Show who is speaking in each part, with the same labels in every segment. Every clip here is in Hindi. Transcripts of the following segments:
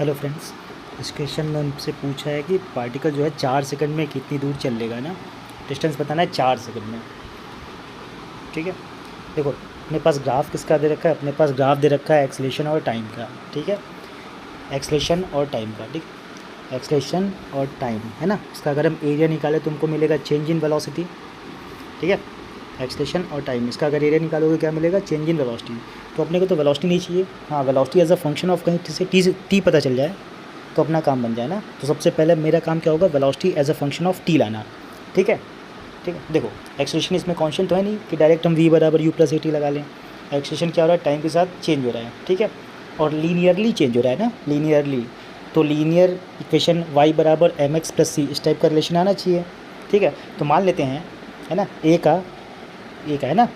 Speaker 1: हेलो फ्रेंड्स, इस क्वेश्चन में हमसे पूछा है कि पार्टिकल जो है 4 सेकंड में कितनी दूर चल लेगा ना। डिस्टेंस बताना है 4 सेकंड में। ठीक है, देखो अपने पास ग्राफ किसका दे रखा है, अपने पास ग्राफ दे रखा है एक्सेलरेशन और टाइम का। ठीक है, एक्सेलरेशन और टाइम का। ठीक, एक्सेलरेशन और टाइम है ना। इसका अगर हम एरिया निकालें तो हमको मिलेगा चेंज इन वेलोसिटी। ठीक है, एक्सेलरेशन और टाइम, इसका अगर एरिया निकालोगे क्या मिलेगा, चेंज इन वेलोसिटी। तो अपने को तो वेलोसिटी नहीं चाहिए, हाँ velocity as a function of कहीं से टी पता चल जाए तो अपना काम बन जाए ना। तो सबसे पहले मेरा काम क्या होगा, velocity as a function of t लाना। ठीक है, ठीक है। देखो एक्सेलरेशन इसमें कांस्टेंट तो है नहीं कि डायरेक्ट हम v बराबर u प्लस ए टी लगा लें। एक्सेलरेशन क्या हो रहा है, टाइम के साथ चेंज हो रहा है। ठीक है, और लीनियरली चेंज हो रहा है ना, लीनियरली। तो लीनियर इक्वेशन y बराबर एम एक्स प्लस सी, इस टाइप का रिलेशन आना चाहिए। ठीक है, तो मान लेते हैं है ना, ए का है ना,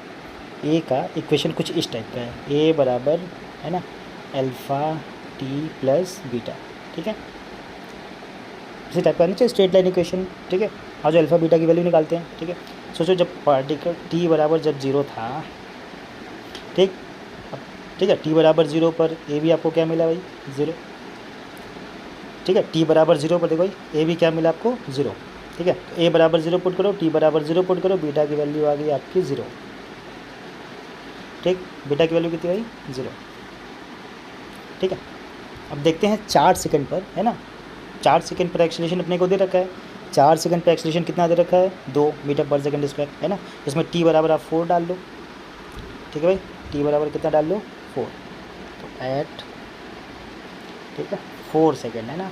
Speaker 1: ए का इक्वेशन कुछ इस टाइप का है, ए बराबर है ना अल्फ़ा टी प्लस बीटा। ठीक है, इसी टाइप का आना चाहिए स्ट्रेट लाइन इक्वेशन। ठीक है, और जो अल्फ़ा बीटा की वैल्यू निकालते हैं। ठीक है, सोचो जब पार्टिकल टी बराबर जब 0 था, ठीक, अब ठीक है टी बराबर 0 पर ए भी आपको क्या मिला भाई, 0। ठीक है, टी बराबर 0 पर देखो भाई ए भी क्या मिला आपको, 0। ठीक है, तो ए बराबर 0 पुट करो, टी बराबर 0 पुट करो, बीटा की वैल्यू आ गई आपकी 0। ठीक, बीटा की वैल्यू कितनी आई, 0। ठीक है, अब देखते हैं 4 सेकंड पर है ना, 4 सेकंड पर एक्सेलरेशन अपने को दे रखा है। 4 सेकंड पर एक्सेलरेशन कितना दे रखा है, 2 मीटर पर सेकंड स्क्वायर है ना। इसमें टी बराबर आप 4 डाल लो। ठीक है भाई, टी बराबर कितना डाल लो, 4। तो एट ठीक है 4 सेकंड है ना,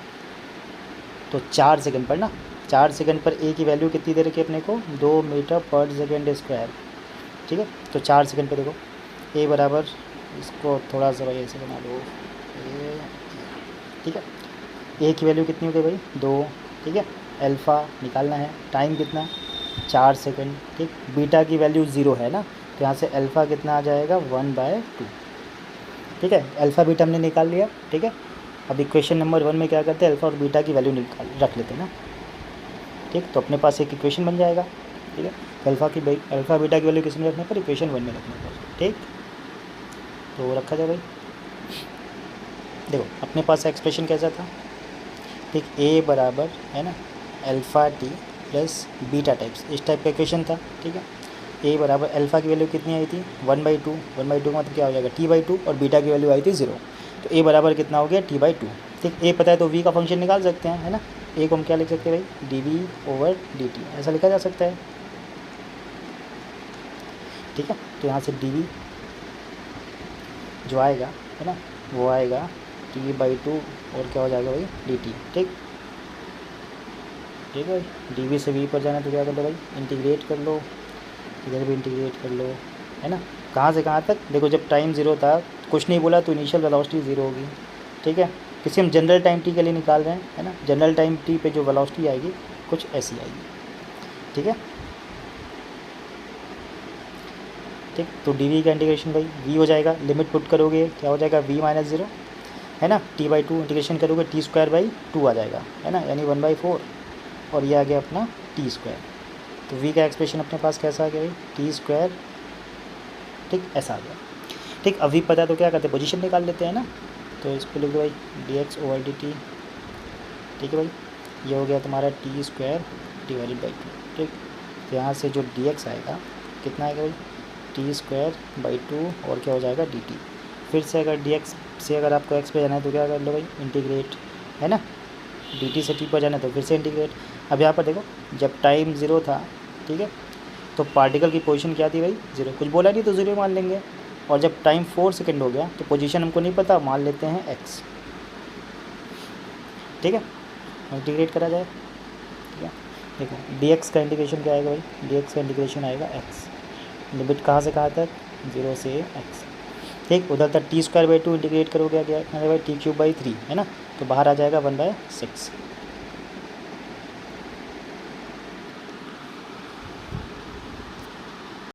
Speaker 1: तो 4 सेकंड पर ना, 4 सेकंड पर ए की वैल्यू कितनी दे रखी है अपने को, 2 मीटर पर सेकंड स्क्वायर। ठीक है, तो 4 सेकंड पर देखो ए बराबर, इसको थोड़ा सा भाई ऐसे बना लो ए। ठीक है, ए की वैल्यू कितनी हो गई भाई, 2। ठीक है, अल्फ़ा निकालना है, टाइम कितना, 4 सेकंड। ठीक, बीटा की वैल्यू 0 है ना, तो यहाँ से अल्फ़ा कितना आ जाएगा, 1/2। ठीक है, अल्फ़ा बीटा हमने निकाल लिया। ठीक है, अब इक्वेशन नंबर 1 में क्या करते हैं, अल्फ़ा और बीटा की वैल्यू निकाल रख लेते हैं ना। ठीक, तो अपने पास एक इक्वेशन बन जाएगा। ठीक है, अल्फ़ा बीटा की वैल्यू किस में रखने पर, इक्वेशन 1 में रखने पर। ठीक, तो रखा जाए भाई। देखो अपने पास एक्सप्रेशन कैसा था, ठीक, ए बराबर है ना alpha T plus beta types, इस टाइप का इक्वेशन था। ठीक है, ए बराबर अल्फ़ा की वैल्यू कितनी आई थी, 1/2। 1/2 का मतलब क्या हो जाएगा, t/2, और बीटा की वैल्यू आई थी 0। तो ए बराबर कितना हो गया, t/2। ठीक, ए पता है तो v का फंक्शन निकाल सकते हैं है ना। ए को हम क्या लिख सकते हैं भाई, dv/dt, ऐसा लिखा जा सकता है। ठीक है, तो यहाँ से dv जो आएगा है ना, वो आएगा t/2 और क्या हो जाएगा भाई, dt। ठीक, ठीक है भाई, dv से v पर जाना तो क्या कर लो भाई, इंटीग्रेट कर लो, इधर भी इंटीग्रेट कर लो है ना। कहाँ से कहाँ तक, देखो जब टाइम 0 था, कुछ नहीं बोला तो इनिशियल वेलोसिटी 0 होगी। ठीक है, किसी हम जनरल टाइम टी के लिए निकाल रहे हैं है ना, जनरल टाइम टी पे जो वेलोसिटी आएगी कुछ ऐसी आएगी। ठीक है, ठीक, तो डी वी का इंटीग्रेशन भाई v हो जाएगा, लिमिट पुट करोगे क्या हो जाएगा, v-0 है ना, t/2 इंटीग्रेशन करोगे t²/2 आ जाएगा है ना, यानी 1/4, और ये आ गया अपना t²। तो v का एक्सप्रेशन अपने पास कैसा आ गया भाई, t²। ठीक, ऐसा आ गया। ठीक, अब v पता है तो क्या करते हैं, पोजीशन निकाल लेते हैं ना। तो इसको लिख दो भाई dx/dt। ठीक है भाई, ये हो गया तुम्हारा t²/2। ठीक, तो यहाँ से जो dx आएगा कितना आएगा भाई, t²/2 और क्या हो जाएगा dt। फिर से अगर dx से अगर आपको x पे जाना है तो क्या कर लो भाई, इंटीग्रेट है ना, dt से t पर जाना है तो फिर से इंटीग्रेट। अब यहाँ पर देखो जब टाइम 0 था, ठीक है, तो पार्टिकल की पोजीशन क्या थी भाई, 0, कुछ बोला नहीं तो 0 मान लेंगे। और जब टाइम 4 सेकंड हो गया तो पोजीशन हमको नहीं पता, मान लेते हैं x। ठीक है, इंटीग्रेट करा जाए। ठीक है, देखो dx का इंटीग्रेशन क्या आएगा भाई, dx का इंटीग्रेशन आएगा x, लिमिट कहाँ से कहाँ तक, 0 से x। ठीक, उधर तक t²/2 इंटीग्रेट करोगे क्या भाई, t³/3 है ना, तो बाहर आ जाएगा 1/6।